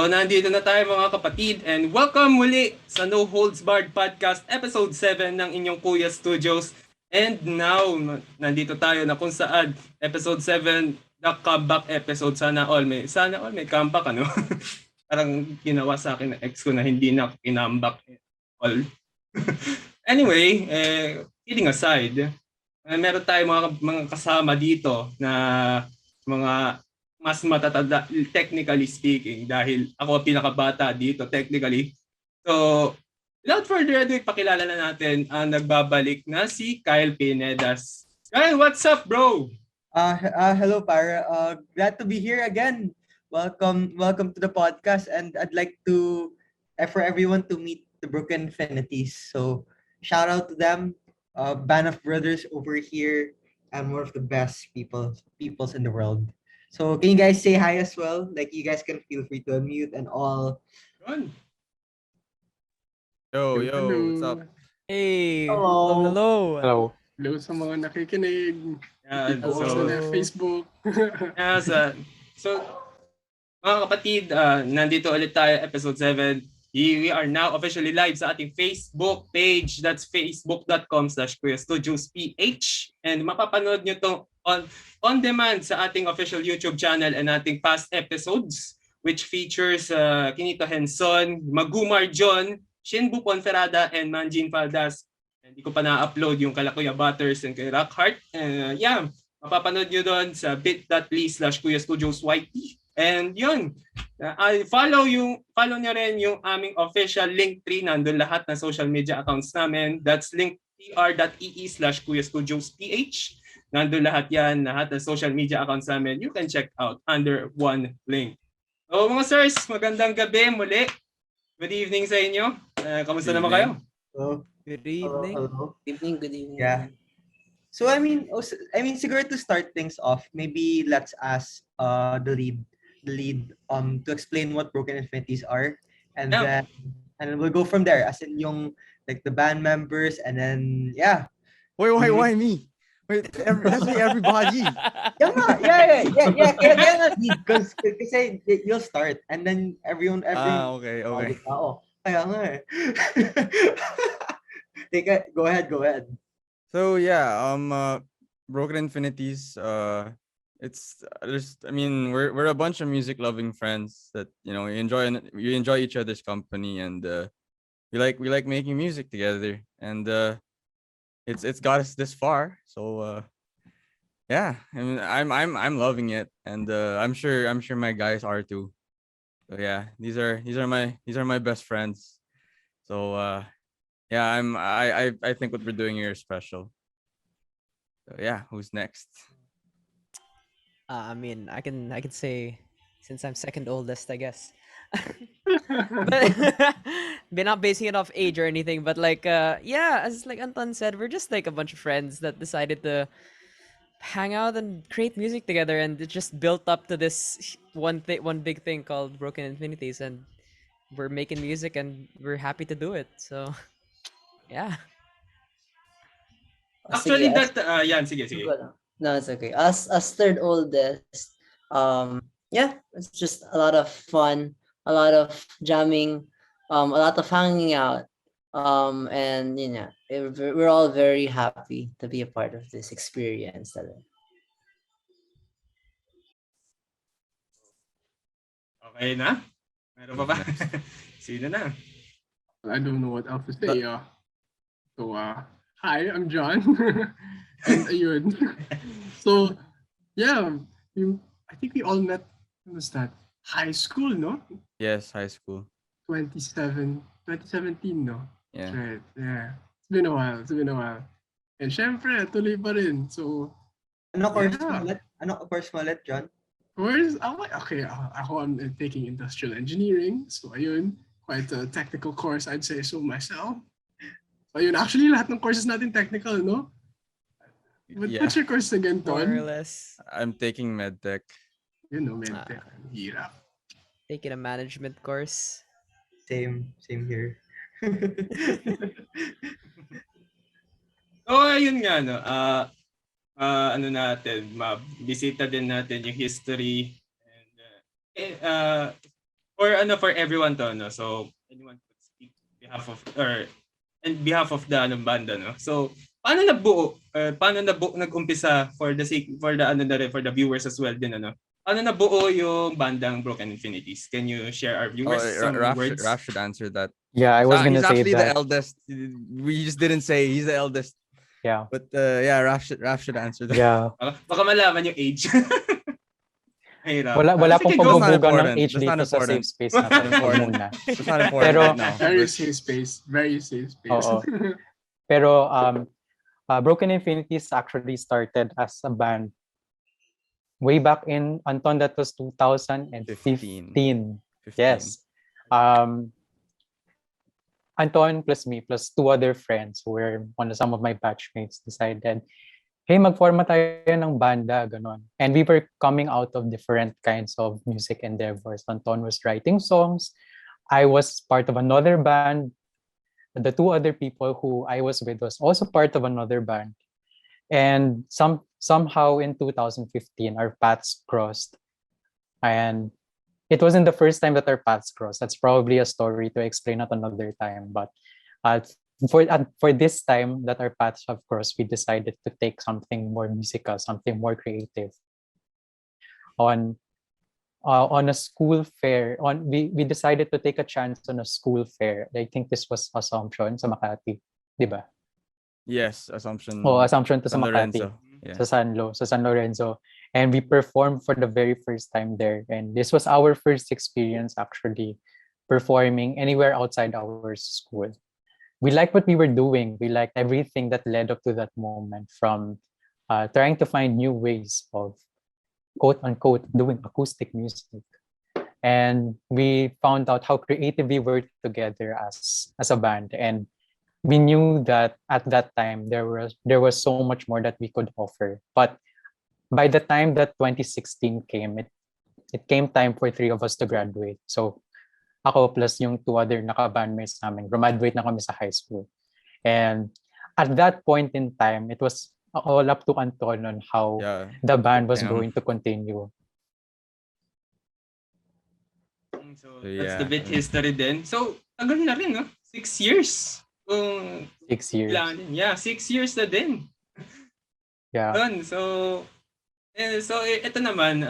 So, nandito na tayo mga kapatid and welcome muli sa No Holds Barred Podcast Episode 7 ng inyong Kuya Studios. And now, nandito tayo na kung saan Episode 7, the comeback episode. Sana all may comeback, ano? Parang ginawa sa akin ng ex ko na hindi na kinambak all. Anyway, kidding aside, meron tayong mga kasama dito na mga mas matatanda, technically speaking, dahil ako ang pinakabata dito, technically. So, without further ado, ipakilala na natin ang nagbabalik na si Kyle Pineda. Kyle, what's up, bro? Hello, Para. Glad to be here again. Welcome to the podcast, and I'd like to, for everyone to meet the Broken Infinities. So, shout out to them, band of brothers over here, and one of the best peoples in the world. So, can you guys say hi as well? Like, you guys can feel free to unmute and all. Run. Yo, what's up? Hey, Hello. Hello sa mga nakikinig. So, sa Facebook. So, mga kapatid, nandito ulit tayo, episode 7. We are now officially live sa ating Facebook page. That's facebook.com/KuyaStudiosPH. And mapapanood nyo to on demand sa ating official YouTube channel and ating past episodes, which features Kinito Henson, Magumar John, Shinbu Ponferrada, and Manjin Faldas. Hindi ko pa na-upload yung kala Kuya Butters and kay Rockheart. Mapapanood nyo doon sa bit.ly/KuyaStudiosYT. And yun, follow nyo rin yung aming official Linktree. Nandun lahat ng social media accounts namin. That's linktr.ee/KuyaStudiosPH. Nandun lahat yan, lahat ng social media accounts namin. You can check out under one link. So mga sirs, magandang gabi muli. Good evening sa inyo. Kamusta naman kayo? Good evening. Hello. Good evening. Yeah. So I mean, siguro to start things off, maybe let's ask the lead to explain what Broken Infinities are, and then we'll go from there. As in yung like the band members, and then yeah. Wait, why me? Wait, let's be everybody. Yeah. Because you'll start, and then everyone. Okay. Kaya nga eh. Go ahead. So yeah, Broken Infinities. We're a bunch of music loving friends that we enjoy each other's company, and we like making music together, and it's got us this far. So yeah, I mean I'm loving it, and I'm sure my guys are too. So yeah, these are my best friends. So yeah, I think what we're doing here is special. So yeah, who's next? I can say, since I'm second oldest, I guess. But we're not basing it off age or anything, but like as like Anton said, we're just like a bunch of friends that decided to hang out and create music together, and it just built up to this one big thing called Broken Infinities, and we're making music and we're happy to do it. So yeah. Actually, sige. No, it's okay. As third oldest, it's just a lot of fun, a lot of jamming, a lot of hanging out, and we're all very happy to be a part of this experience. Okay na? Meron pa ba? Sino na? I don't know what else to say. So hi, I'm John. And ayun. So yeah, I think we all met. When was that? High school, no? Yes, high school. 2017, no? Yeah. Right. Yeah. It's been a while. And syempre, tuloy pa rin. So Ano course mo ulit, John? I'm taking industrial engineering. So ayun, quite a technical course, I'd say so myself. So ayun, actually lahat ng courses natin technical, no? But what's your course again, Ton? More or less. I'm taking medtech. Medtech. Hirap. Taking a management course. Same here. So, ayun nga, no. Mabisita din natin yung history. And, for everyone to, no? So, anyone could speak on behalf of the banda, no? So, paano nabuo? Nag-umpisa for the sake, for the for the viewers as well din, ano? Paano nabuo yung bandang Broken Infinities? Can you share our Oh, viewers some words? Raph should answer that. Yeah, I was He's gonna say actually the that. eldest. We just didn't say he's the eldest. Yeah. But yeah, Raph should answer that. Yeah. Baka malaman yung age. Mahirap. Wala Sige, pong go. That's not pagbubugan ng important. age That's not dito sa important. safe space natin. Huwag muna. It's not important Pero- right now. Very safe space. Very safe space. Oo. Pero Broken Infinities actually started as a band way back in, Anton, that was 2015. 15. Yes. Anton plus me plus two other friends who were some of my batchmates decided, hey, magforma tayo ng banda, ganon. And we were coming out of different kinds of music endeavors. Anton was writing songs. I was part of another band. The two other people who I was with was also part of another band. And somehow in 2015, our paths crossed. And it wasn't the first time that our paths crossed. That's probably a story to explain at another time. But for this time that our paths have crossed, we decided to take something more musical, something more creative. On a school fair, we decided to take a chance on a school fair. I think this was Assumption sa Makati, di ba? Yes, Assumption. Oh, Assumption to sa San Makati. Lorenzo. Yeah. Sa San Lorenzo. And we performed for the very first time there. And this was our first experience actually performing anywhere outside our school. We liked what we were doing. We liked everything that led up to that moment, from trying to find new ways of quote unquote doing acoustic music. And we found out how creative we were together as a band. And we knew that at that time there was so much more that we could offer. But by the time that 2016 came, it came time for three of us to graduate. So ako plus yung two other naka-bandmates namin, graduate na kami sa high school. And at that point in time, it was all up to Anton on how the band was going to continue. So that's the bit history then. So, tagal na rin, no? 6 years. 6 years. Yeah, 6 years na din. Yeah. So ito naman,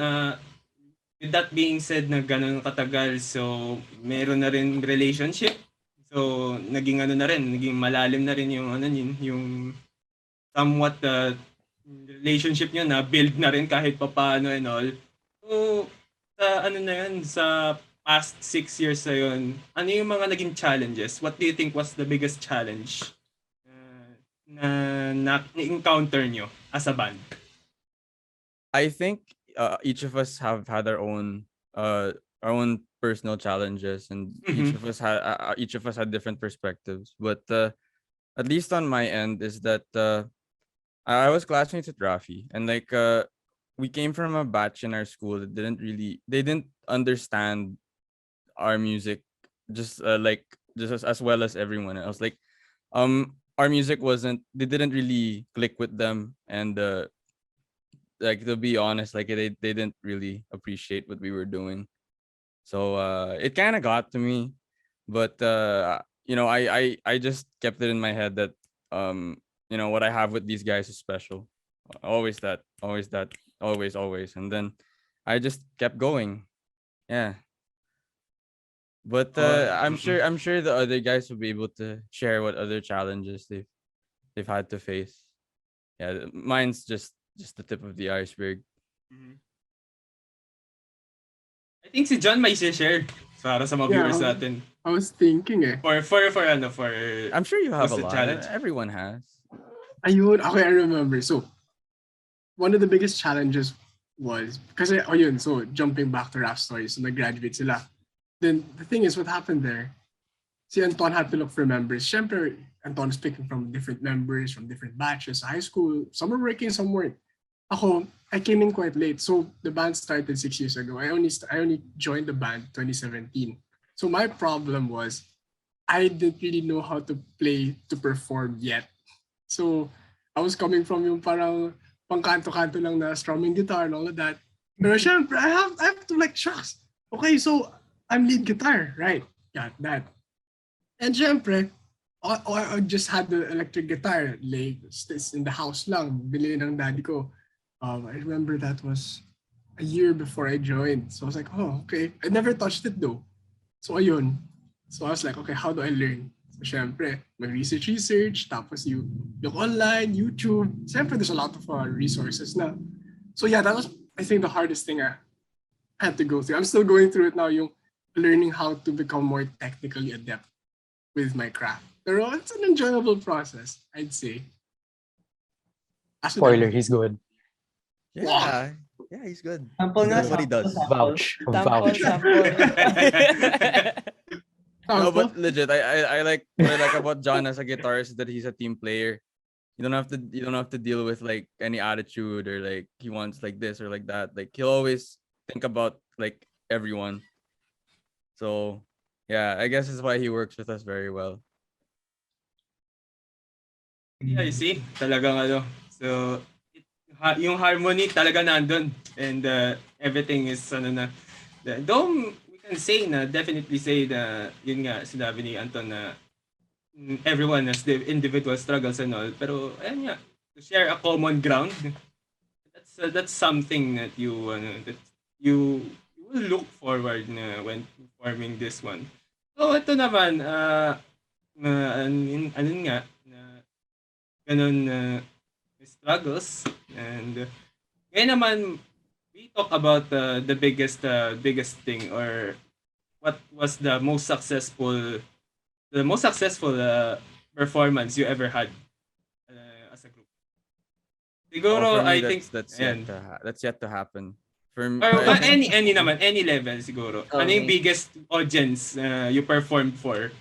with that being said na ganun katagal, so meron na rin relationship. So naging malalim na rin yung somewhat relationship nyo na build na rin kahit papaano and all. So sa past 6 years na yun, ano yung mga naging challenges? What do you think was the biggest challenge na encounter nyo as a band? I think each of us have had our own personal challenges, and each of us had different perspectives. But at least on my end is that I was classmates with Raffy, and like we came from a batch in our school that didn't understand our music just as well as everyone else. Like our music they didn't really click with them, and like, to be honest, like they didn't really appreciate what we were doing. So it kind of got to me, but I just kept it in my head that what I have with these guys is special. Always that, always. And then I just kept going. Yeah. But I'm sure the other guys will be able to share what other challenges they've had to face. Yeah, mine's just the tip of the iceberg. I think si John may share para sa mga viewers natin. I was thinking For I'm sure you have a what's the lot. challenge? Everyone has. Ayun, okay, I remember. So, one of the biggest challenges was, kasi, so jumping back to Raph's story, so nag-graduate sila. Then, the thing is, what happened there, si Anton had to look for members. Siyempre, Anton is picking from different members, from different batches, high school, some were working, some weren't. Ako, I came in quite late. So, the band started 6 years ago. I only joined the band 2017. So, my problem was, I didn't really know how to play, to perform yet. So, I was coming from yung parang pangkanto-kanto lang na strumming guitar and all of that. Pero syempre, I have to like, shucks. Okay, so I'm lead guitar, right? Got that. And syempre, I just had the electric guitar, like, it's in the house lang, bili ng daddy ko. I remember that was a year before I joined. So I was like, oh, okay. I never touched it though. So ayun. So I was like, okay, how do I learn? So syempre, research, tapos you look online, YouTube. Syempre, there's a lot of resources na. So yeah, that was, I think, the hardest thing I had to go through. I'm still going through it now, yung learning how to become more technically adept with my craft. Pero it's an enjoyable process, I'd say. As with Spoiler, everything. he's good. Yeah, yeah, he's good. Sample nga, That's what he sample, does. sample. Vouch. Sample, Vouch. sample. No, but legit, I like what I like about John as a guitarist, that he's a team player. You don't have to deal with like any attitude, or like he wants like this or like that. Like he'll always think about like everyone. So yeah, I guess that's why he works with us very well. Yeah, you see, talagang ano. So, yung harmony talaga nandun. And everything is, ano na. Though we can say na, definitely say na, yun nga, sinabi ni Anton na everyone has the individual struggles and all. Pero, ayun nga, to share a common ground, that's something that you will look forward na when performing this one. So, ito naman, ano nga, na ganun struggles. And ngayon naman, we talk about the biggest thing, or what was the most successful performance you ever had as a group. Siguro, For me, I think ayan. that's yet to happen. For me, Or I think- any level siguro. Ano yung Okay. biggest audience you performed for?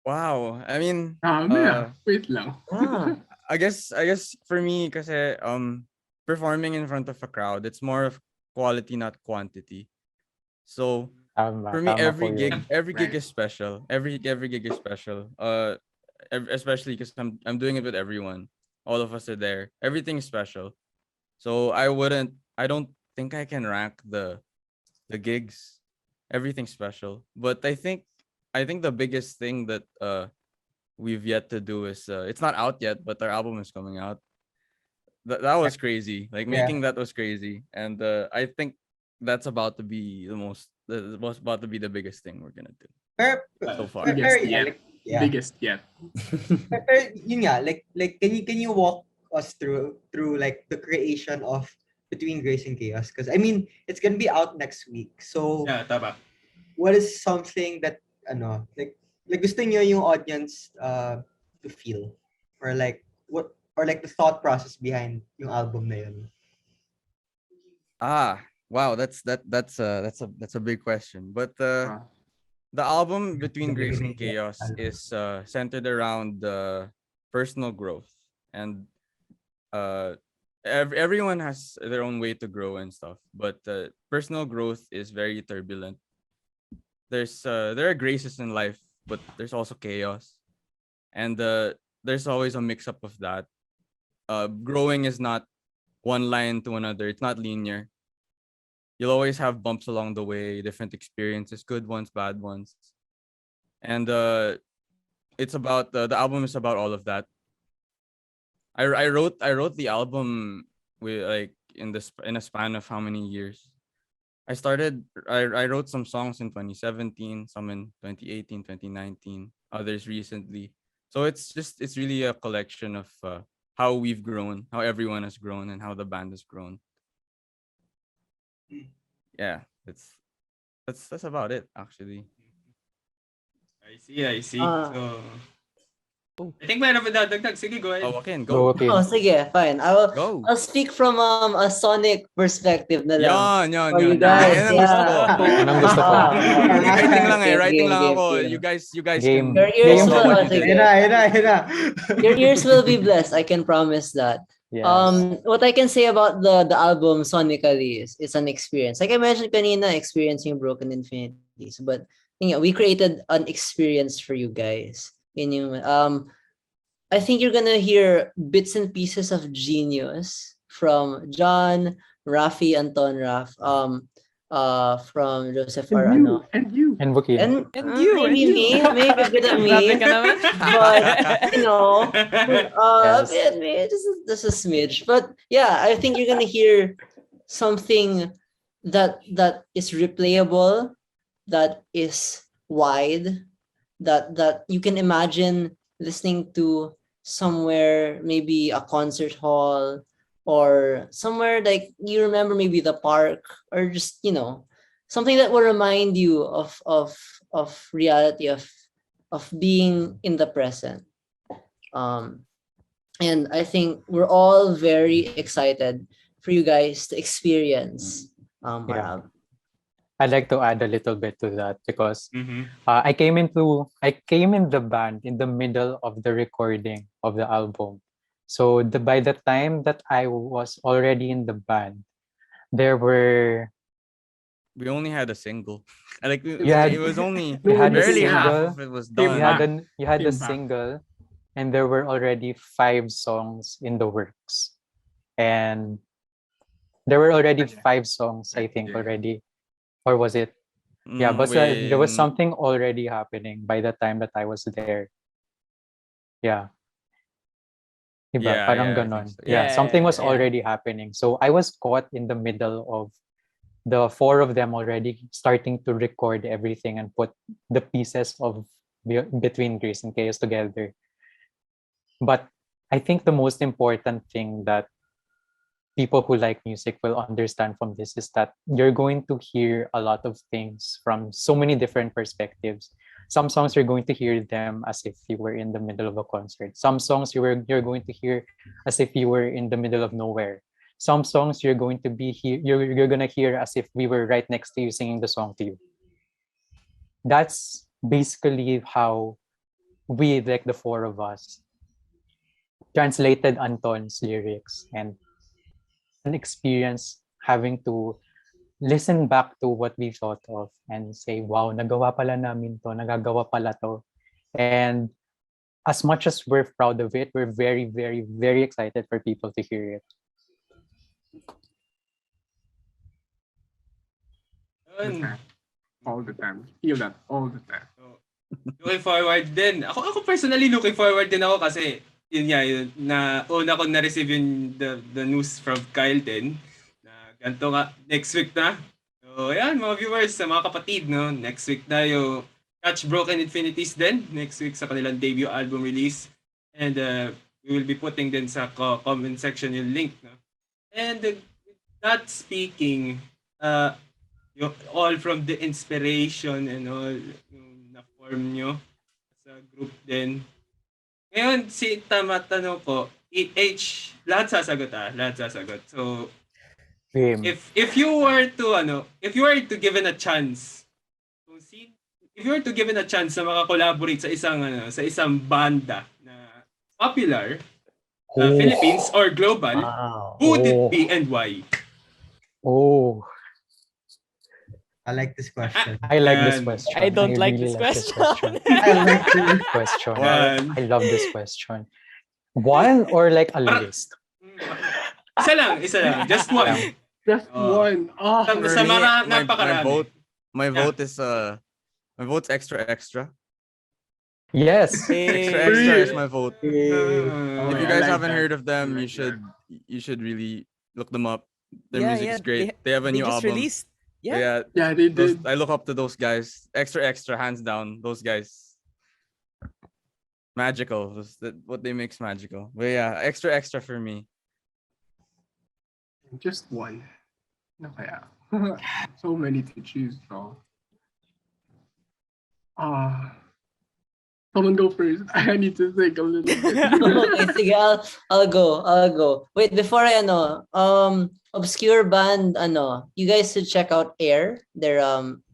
wow. I mean, Wait lang. Ah, I guess for me, kasi performing in front of a crowd, it's more of quality, not quantity. So for me, Tama po yun. every gig Right. is special. Every gig is special. Especially because I'm doing it with everyone. All of us are there. Everything is special. So I don't think I can rank the gigs. Everything's special. But I think the biggest thing that we've yet to do is it's not out yet, but our album is coming out. That was crazy. Like Yeah. making that was crazy, and I think that's about to be about to be the biggest thing we're gonna do Pero, so far. pero, Biggest yeah, yet. like, yeah. Biggest yet. Pero yun nga, like can you walk us through like the creation of Between Grace and Chaos? Because I mean, it's gonna be out next week. So Yeah, tama. what is something that like gusto niyo yung audience to feel, or like what, or like the thought process behind yung album na yun? Wow, that's a big question. But the album Between Grace and Chaos is centered around personal growth, and everyone has their own way to grow and stuff. But personal growth is very turbulent. There are graces in life, but there's also chaos, and there's always a mix up of that. Growing is not one line to another. It's not linear. You'll always have bumps along the way, different experiences, good ones, bad ones. And it's about the album is about all of that. I wrote the album with like in a span of how many years? I wrote some songs in 2017, some in 2018, 2019, others recently. So it's really a collection of how we've grown, how everyone has grown, and how the band has grown. Yeah, that's about it actually. I see. Ah. So, I think mayroon pa dadagdag. Sige, go ahead. Oh, okay, Go, go. okay. oh, sige, fine. Go. I'll speak from a sonic perspective na lang. Yan. For you guys, Yan ang gusto ko. Yan ang gusto ko. Writing lang Game, writing lang game, ako. game. You guys Game. can Your ears Game will, for what you sige. did. Ayun na. Your ears will be blessed. I can promise that. Yes. What I can say about the album sonically is it's an experience. Like I mentioned kanina, experiencing Broken Infinities, but we created an experience for you guys. I think you're gonna hear bits and pieces of genius from John, Raffy, Anton, Raff. from Joseph And Arano. you. And Wookie. And you, maybe and you. maybe a bit of Grabe me. ka naman. But a Yes. bit me, just a smidge. But yeah, I think you're gonna hear something that is replayable, that is wide, that you can imagine listening to somewhere, maybe a concert hall, or somewhere like you remember, maybe the park, or just something that will remind you of reality, of being in the present. um and I think we're all very excited for you guys to experience Yeah. Marab. I'd like to add a little bit to that because Mhm. I came in the band in the middle of the recording of the album. So by the time that I was already in the band, there were We only had a single. Like You had- it was only you had a barely half single, of it was Came you done. had you had a Came back. single, and there were already 5 songs in the works, and there were already Yeah. 5 songs, I think, Yeah. already, or was it? Yeah, but there was something already happening by the time that I was there. Yeah. Diba? Yeah, Parang yeah, I think ganon. so. Yeah, something was Yeah. already happening. So I was caught in the middle of the 4 of them already starting to record everything and put the pieces of between Grace and Chaos together. But I think the most important thing that people who like music will understand from this is that you're going to hear a lot of things from so many different perspectives. Some songs you're going to hear them as if you were in the middle of a concert. Some songs you're going to hear as if you were in the middle of nowhere. Some songs you're going to be you're gonna hear as if we were right next to you singing the song to you. That's basically how we, like the 4 of us, translated Anton's lyrics and an experience having to listen back to what we thought of and say, wow, nagawa pala namin to, nagagawa pala to. And as much as we're proud of it, we're very, very, very excited for people to hear it. Yun. All the time. Feel that all the time. Looking forward din. Ako personally looking forward din ako kasi yun nga yun, na una ko na-receive yung the news from Kyle din na ganito nga next week na. So ayan mga viewers, sa mga kapatid, no, next week na yung catch Broken Infinities din next week sa kanilang debut album release, and we will be putting din sa comment section yung link, no. And that speaking, yung all from the inspiration and all yung na-form nyo sa group din. Ngayon, tanong ko, H, lahat sasagot. So, Game. if you were to given a chance, if you were to given a chance na maka-collaborate sa isang banda na popular, Philippines or global, Wow. who would it be and why? Oh, I like this question. I like this And question. I don't like really this question. I like this. question. One. I love this question. One or like a list? Isa lang. Just one. Just Oh. one. Oh, Sa For me, mga my napakarami. vote is my vote's extra. Yes. Extra is my vote. If Oh, you I guys like haven't that. heard of them, I you like should really look them up. Their Yeah, music yeah, is great. They have a They new just album. released. But Yeah. yeah, Yeah, they did. I look up to those guys. Extra, hands down. Those guys, magical. What they makes magical. But yeah, extra for me. Just one. No, kaya. So many to choose from. Someone go first. I need to think a little bit. Okay, sige, I'll go. Wait, before I obscure band, you guys should check out Air. They're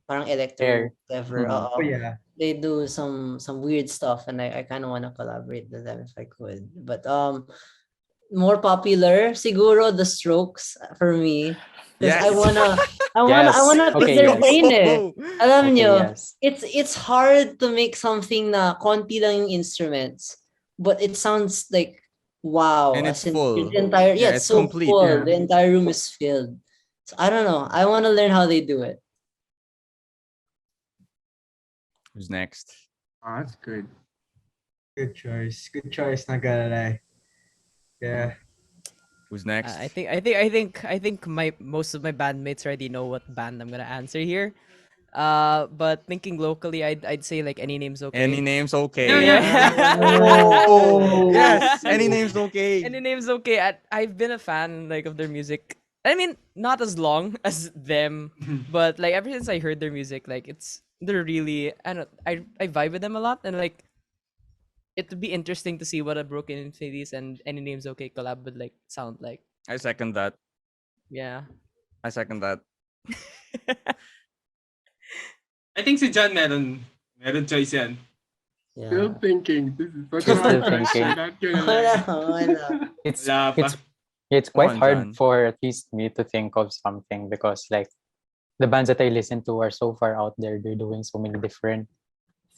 parang electro, Air. whatever. Mhm. Oh yeah. They do some weird stuff, and I kind of want to collaborate with them if I could. But more popular, siguro The Strokes for me. Because Yes. I wanna Yes. pick Okay, their yes. brain eh. Alam Okay, nyo, yes. it's hard to make something na konti lang yung instruments, but it sounds like wow. And As it's in, full. the entire, Yeah, it's it's so complete. full. Yeah. The entire room is filled. So I don't know. I want to learn how they do it. Who's next? That's good. Good choice. Good choice, not gonna lie. Yeah. Who's next? I think my most of my bandmates already know what band I'm gonna answer here. But thinking locally, I'd say like Any Name's Okay. Any name's okay. Yeah. Oh. Yes, any name's okay. Any Name's Okay. I've been a fan like of their music. I mean, not as long as them, but like ever since I heard their music, like they're really I vibe with them a lot, and like it would be interesting to see what a Broken Infinities and Any Name's Okay collab would like sound like. I second that. Yeah. I second that. I think si John meron choice yan. Still Yeah. thinking. This is such a Still hard thinking. question. Not gonna Wala, lie. wala. It's Wala pa. it's Come quite on, hard John. for at least me to think of something because like the bands that I listen to are so far out there. They're doing so many different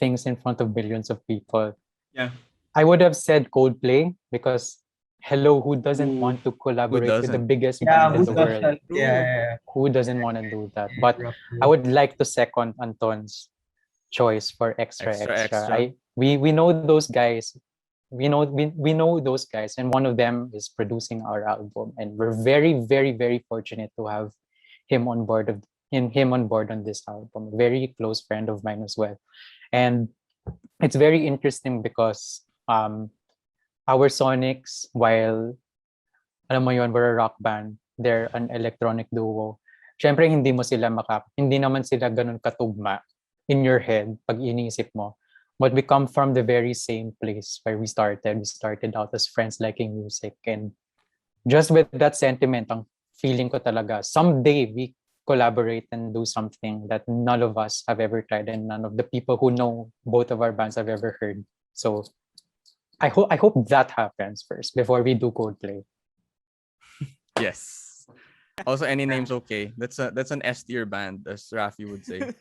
things in front of billions of people. Yeah. I would have said Coldplay because hello, who doesn't Ooh. want to collaborate with the doesn't? biggest Yeah, band who in the world? doesn't? Yeah. Who doesn't want to do that? But Roughly. I would like to second Anton's choice for extra. Extra. We know those guys. We know those guys, and one of them is producing our album, and we're very very very fortunate to have him on board on this album. A very close friend of mine as well, and it's very interesting because our Sonics, while alam mo yun, we're a rock band, they're an electronic duo. Syempre hindi naman sila ganun katugma in your head pag iniisip mo. But we come from the very same place where we started. We started out as friends liking music, and just with that sentiment, ang feeling ko talaga, someday we collaborate and do something that none of us have ever tried and none of the people who know both of our bands have ever heard. So I hope that happens first before we do Coldplay. Yes. Also, any name's okay. That's an S tier band, as Raffy would say.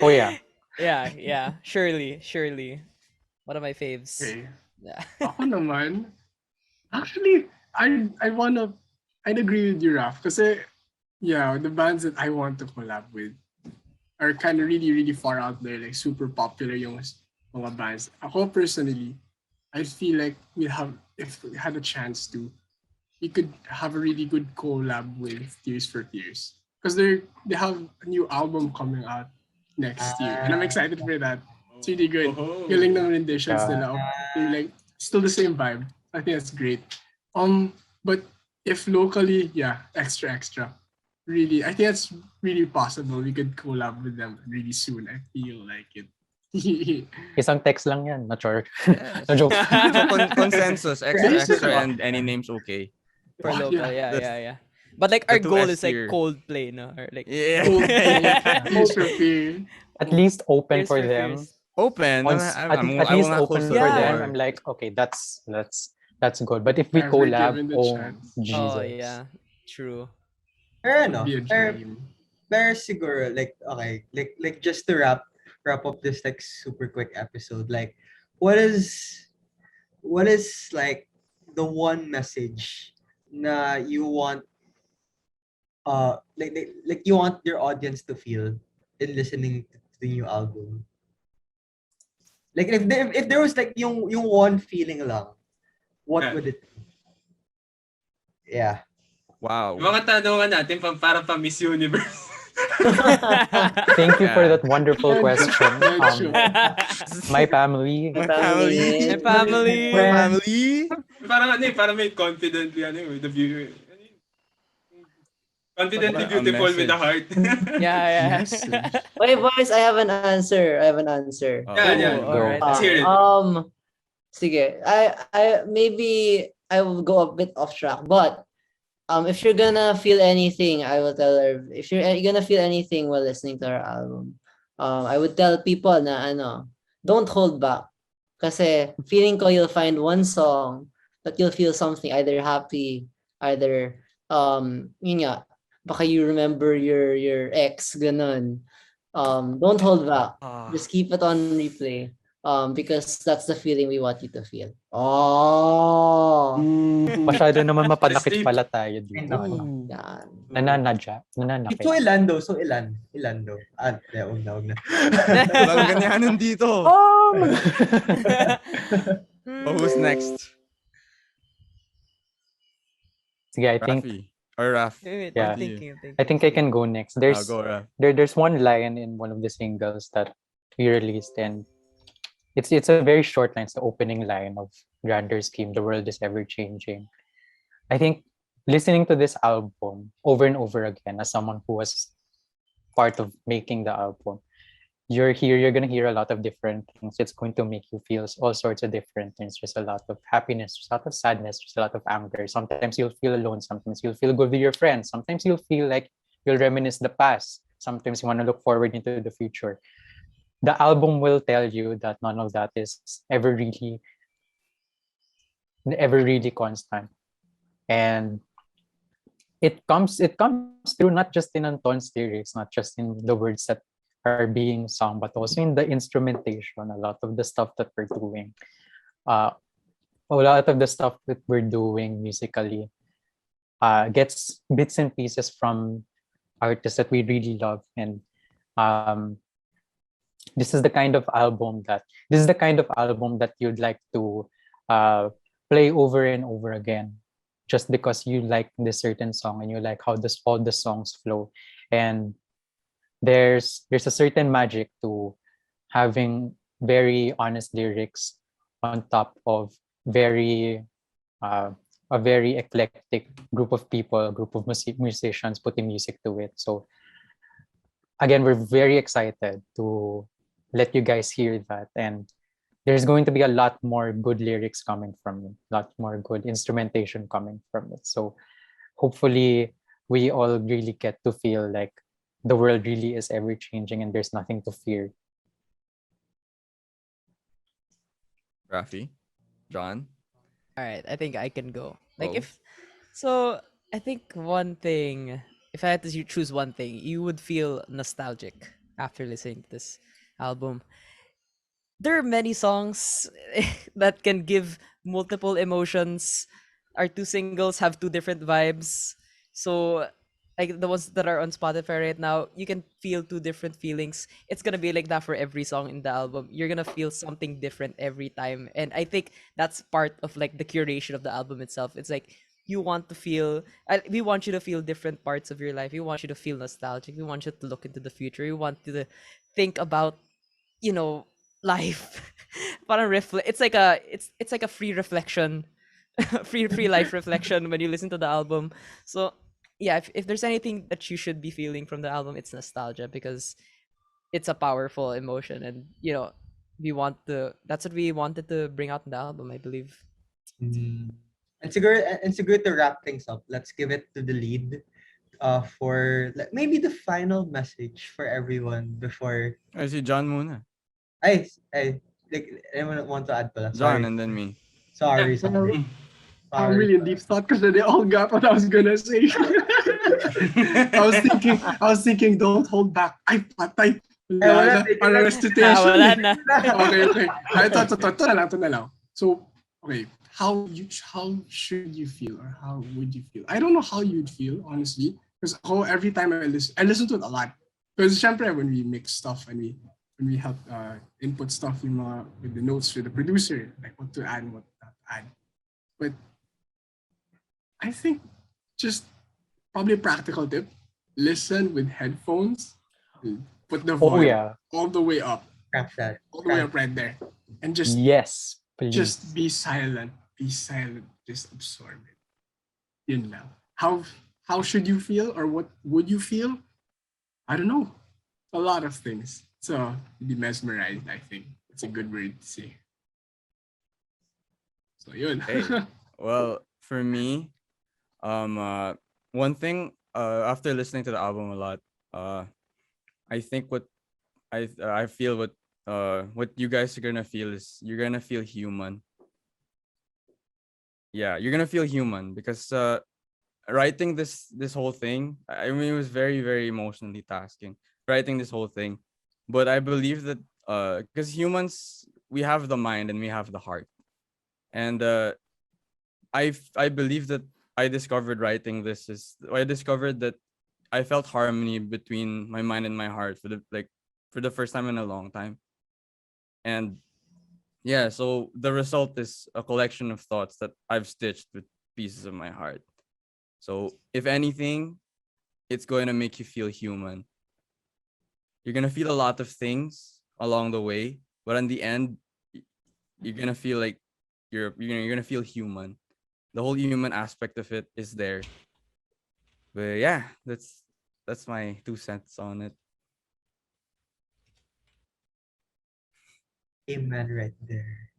Oh yeah. Yeah. Surely. One of my faves. Okay. Yeah. Ako naman, actually, I'd agree with you, Raph. Kasi, yeah, the bands that I want to collab with are kind of really, really far out there, like super popular yung mga bands. Ako personally, I feel like if we had a chance to, we could have a really good collab with Tears for Tears. Because they have a new album coming out next year. And I'm excited for that. It's really good. Oh. Galing ng renditions Yeah. nila. They're like, still the same vibe. I think that's great. But if locally, yeah, extra. Really, I think that's really possible. We could collab with them really soon. I feel like it. Isang text lang yan, not sure. Yes. No joke. So, consensus, extra, Yeah. and any name's okay. For Oh, local, yeah. yeah. But like our The two goal S is like tier. Coldplay, no? Or like Yeah. Tears for Fears. At least open Tears for for them. Fears. Open. Once, I at will least not open close for the them. door. I'm like, okay, that's good. But if we Never collab, given the oh chance. Jesus. Oh yeah. True. Fair Would enough. be a dream. Fair siguro, like, okay, like just to wrap up this like super quick episode, like what is like the one message na you want like you want your audience to feel in listening to the new album? Like if there was like yung one feeling lang, what Yeah. would it be? Yeah. Wow. Yung mga tanungan natin parang pa Miss Universe. Thank you for Yeah. that wonderful question. My family. My family. My family. My family. parang may confidently with the viewer. Confidently A beautiful with a message. heart. Yeah. Yes. Wait, boys, I have an answer. Oh, Yeah. Oh, alright. Let's hear it. Sige. I maybe I will go a bit off track, but if you're gonna feel anything, I will tell her. If you're gonna feel anything while listening to our album, I would tell people na don't hold back. Kasi feeling ko you'll find one song that you'll feel something, either happy, either yun nga, baka you remember your ex, ganun. Don't hold back. Just keep it on replay. Because that's the feeling we want you to feel. Oh. Masyado naman mapanakit Steve. pala tayo Ay, dito. nako. Yan. Nananakit. So, ilan daw? So, ilan? Ilan daw? Huwag na. Walang ganyanan dito. Oh! Oh, who's next? Sige, I think Raffy. Or Raff. Wait, Yeah. I'm thinking. I think I can go next. There's Go, Raff. there's one line in one of the singles that we released, and it's a very short line. It's the opening line of Grander Scheme. The world is ever changing. I think listening to this album over and over again as someone who was part of making the album, you're gonna hear a lot of different things. It's going to make you feel all sorts of different things. There's a lot of happiness, there's a lot of sadness, there's a lot of anger. Sometimes you'll feel alone, sometimes you'll feel good with your friends, sometimes you'll feel like you'll reminisce the past, sometimes you want to look forward into the future. The album will tell you that none of that is ever really constant. And it comes through not just in Anton's lyrics, not just in the words that are being sung, but also in the instrumentation. A lot of the stuff that we're doing, a lot of the stuff that we're doing musically, gets bits and pieces from artists that we really love. And this is the kind of album that you'd like to play over and over again, just because you like this certain song and you like how all the songs flow. And there's a certain magic to having very honest lyrics on top of a very eclectic group of people, a group of musicians putting music to it. So again, we're very excited to let you guys hear that, and there's going to be a lot more good lyrics coming from it, a lot more good instrumentation coming from it. So hopefully we all really get to feel like the world really is ever changing and there's nothing to fear. Raffy. John. All right, I think I can go. Go. I think one thing, if I had to choose one thing, you would feel nostalgic after listening to this album. There are many songs that can give multiple emotions. Our two singles have two different vibes. So, like the ones that are on Spotify right now, you can feel two different feelings. It's gonna be like that for every song in the album. You're gonna feel something different every time, and I think that's part of like the curation of the album itself. It's like you want to feel, we want you to feel different parts of your life. We want you to feel nostalgic. We want you to look into the future. We want you to think about, life. Parang it's like a free reflection, free life reflection when you listen to the album. So yeah, if there's anything that you should be feeling from the album, it's nostalgia, because it's a powerful emotion, and that's what we wanted to bring out in the album, I believe. And siguro to wrap things up, let's give it to the lead for maybe the final message for everyone before. I see John muna. Ay, like, anyone want to add pala? John Sorry. and then me. Sorry. I'm really in deep thought because they all got what I was gonna say. I was thinking, don't hold back. Ay, patay. Wala, Para recitation. Wala na. Okay. Ay, ito na lang. So, okay, how should you feel, or how would you feel? I don't know how you'd feel, honestly, because every time I listen to it a lot. Because syempre, when we mix stuff and we help input stuff with the notes with the producer, like what to add and what not to add. But I think just probably a practical tip: listen with headphones, put the volume all the way up, all the way up right there, and just please. Just be silent, just absorb it. Yun lang. How should you feel, or what would you feel? I don't know. A lot of things. So be mesmerized, I think. It's a good word to say. So yun. Hey. Well, for me, one thing, after listening to the album a lot, I think I feel what you guys are gonna feel is you're gonna feel human. Yeah, you're gonna feel human, because writing this whole thing, I mean, it was very, very emotionally tasking writing this whole thing. But I believe that because humans, we have the mind and we have the heart, and I believe that I discovered writing this is I discovered that I felt harmony between my mind and my heart for the first time in a long time. And yeah, so the result is a collection of thoughts that I've stitched with pieces of my heart. So if anything, it's going to make you feel human. You're going to feel a lot of things along the way, but in the end, you're going to feel like you're going to feel human. The whole human aspect of it is there. But yeah, that's my 2 cents on it. Amen right there.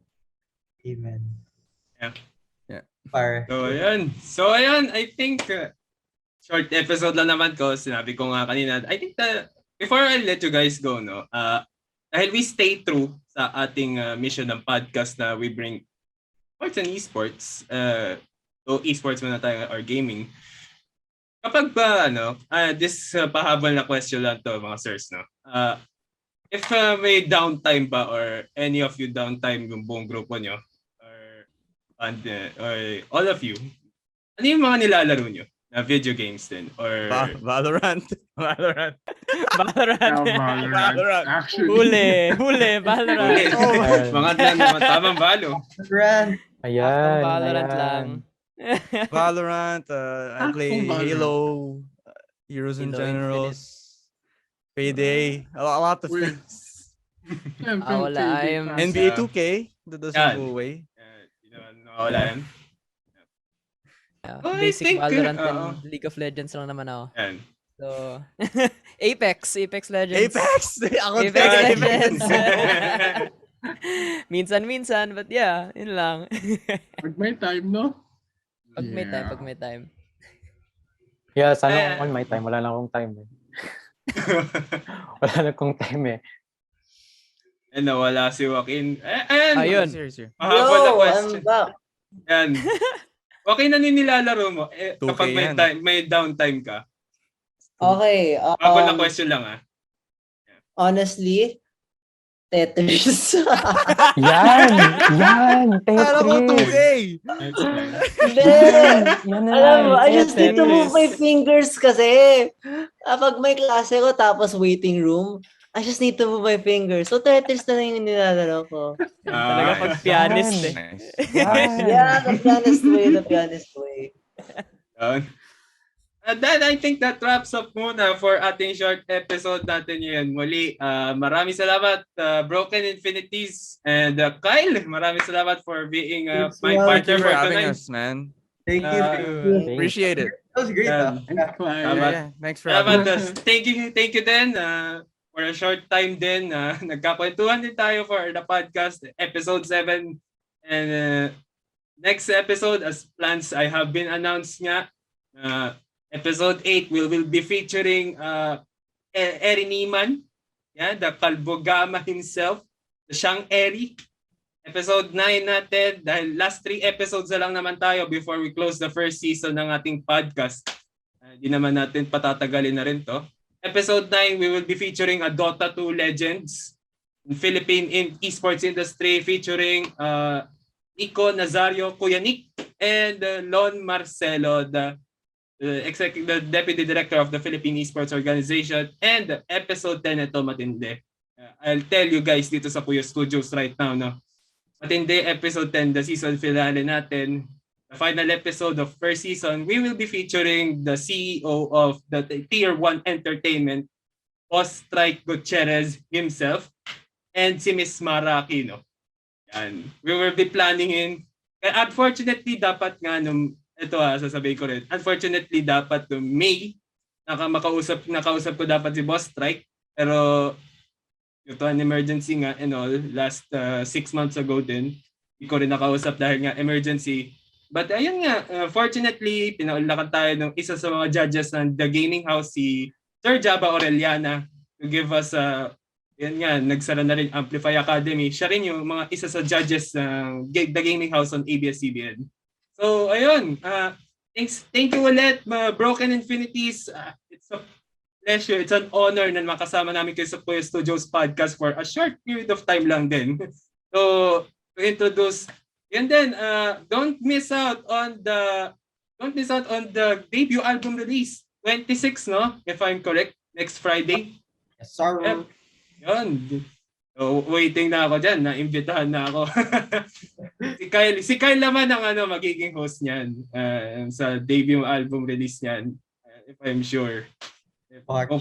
Amen. Yeah. Yeah. Par. So ayan, I think short episode lang naman ko. Sinabi ko nga kanina, I think before I let you guys go, no, dahil we stay true sa ating mission ng podcast na we bring sports and esports, so esports muna tayo or gaming. Kapag ba, this pahabol na question lang to mga sirs, no? If may downtime ba or any of you downtime yung buong grupo nyo or all of you, ano yung mga nilalaro nyo na video games din? Or Valorant. Valorant. Valorant. Actually. Huli, Valorant. Mga tamang balo. Run. Ayan, Valorant ayan. lang. Valorant. I play Valorant. Halo, Heroes and Halo Generals, Payday, a lot of Wait. things. Wala, I'm- NBA 2K, that doesn't Yan. go away. Wala yan. Yeah, Oh, I basic think, Valorant oo. and League of Legends lang naman ako. Yan. So, Apex Legends. Apex! Ako Apex din. Legends. Minsan, but yeah, yun lang. Pag may time, no? Pag may time. Yeah, sana all my time. Wala na akong time eh. Wala na akong time eh. And nawala si Joaquin. Ayun. Seriously. Mahabol na Yo, question. I'm back. Yan. Joaquin, ano yung nilalaro mo? 2K Kapag yan. may downtime ka. Okay. Mahabol na question lang Honestly, Tetris. Yan! Kala ko Tetris! 2K! Then, Yan na alam mo, I yan, just need to Tetris. move my fingers kasi. Kapag may klase ko tapos waiting room, I just need to move my fingers. So, Tetris na lang yung nilalaro ko. Talaga pag pianist eh. Nice. Yeah, the pianist way. Yun. And then I think that wraps up muna for ating short episode natin yun. Muli, maraming salamat Broken Infinities and Kyle. Maraming salamat for being my Thank partner you for for having tonight. us, man. Thank you. Appreciate it. That was great. Salamat. Yeah, thanks for having us. Thank you din for a short time din. Nagkakwentuhan din tayo for the podcast episode 7 and next episode as plans I have been announced nga. Episode 8 will be featuring Eri Niman, the Kalbo Gama himself, the Siyang Eri. Episode 9 natin, dahil last 3 episodes na lang naman tayo before we close the first season ng ating podcast. Di naman natin patatagalin na rin to. Episode 9, we will be featuring a Dota 2 Legends in Philippine esports industry featuring Nico Nazario, Kuya Nick, and Lon Marcelo, the Deputy Director of the Philippine Esports Organization. And episode 10 ito matindi. I'll tell you guys dito sa Kuya Studios right now, no? Matindi episode 10, the season finale natin. The final episode of first season, we will be featuring the CEO of the Tier 1 Entertainment, Boss Strike Gutierrez himself, and si Miss Mara Aquino. Yan. We will be planning in. Unfortunately, dapat nga ito sasabihin ko rin. Unfortunately, dapat May, nakausap ko dapat si Boss Strike. Pero, ito an emergency nga and all. Last 6 months ago din, hindi ko rin nakausap dahil nga emergency. But ayun nga, fortunately, pinaulakan tayo ng isa sa mga judges ng The Gaming House, si Sir Jaba Orellana, to give us yan nga, nagsara na rin Amplify Academy. Siya rin yung mga isa sa judges ng The Gaming House on ABS-CBN. So, ayun. Thank you ulit, Broken Infinities. It's a pleasure. It's an honor na makasama namin kayo sa Kuya Studios podcast for a short period of time lang din. So, to introduce And then don't miss out on the debut album release 26, no? If I'm correct, next Friday. Yes, sir. Yep. Yun. So, waiting na ako dyan. Naimbitahan na ako. si Kyle naman ang magiging host niyan sa debut album release niyan. If I'm sure.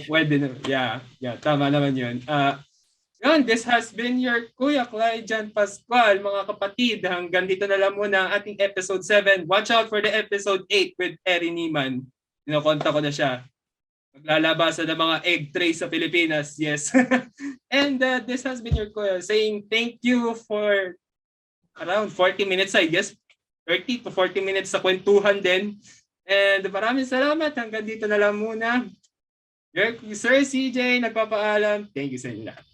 Pwede na. Yeah. Tama naman yun. Yun, this has been your Kuya Clyde Jan Pascual, mga kapatid. Hanggang dito na lang muna ang ating episode 7. Watch out for the episode 8 with Eri Niman. Kinokonta ko na siya. Maglalabasan ng mga egg tray sa Pilipinas. Yes. And this has been your Kuya saying thank you for around 40 minutes, I guess. 30 to 40 minutes sa kwentuhan din. And maraming salamat. Hanggang dito na lang muna. Your Sir CJ, nagpapaalam. Thank you sa inyo lahat.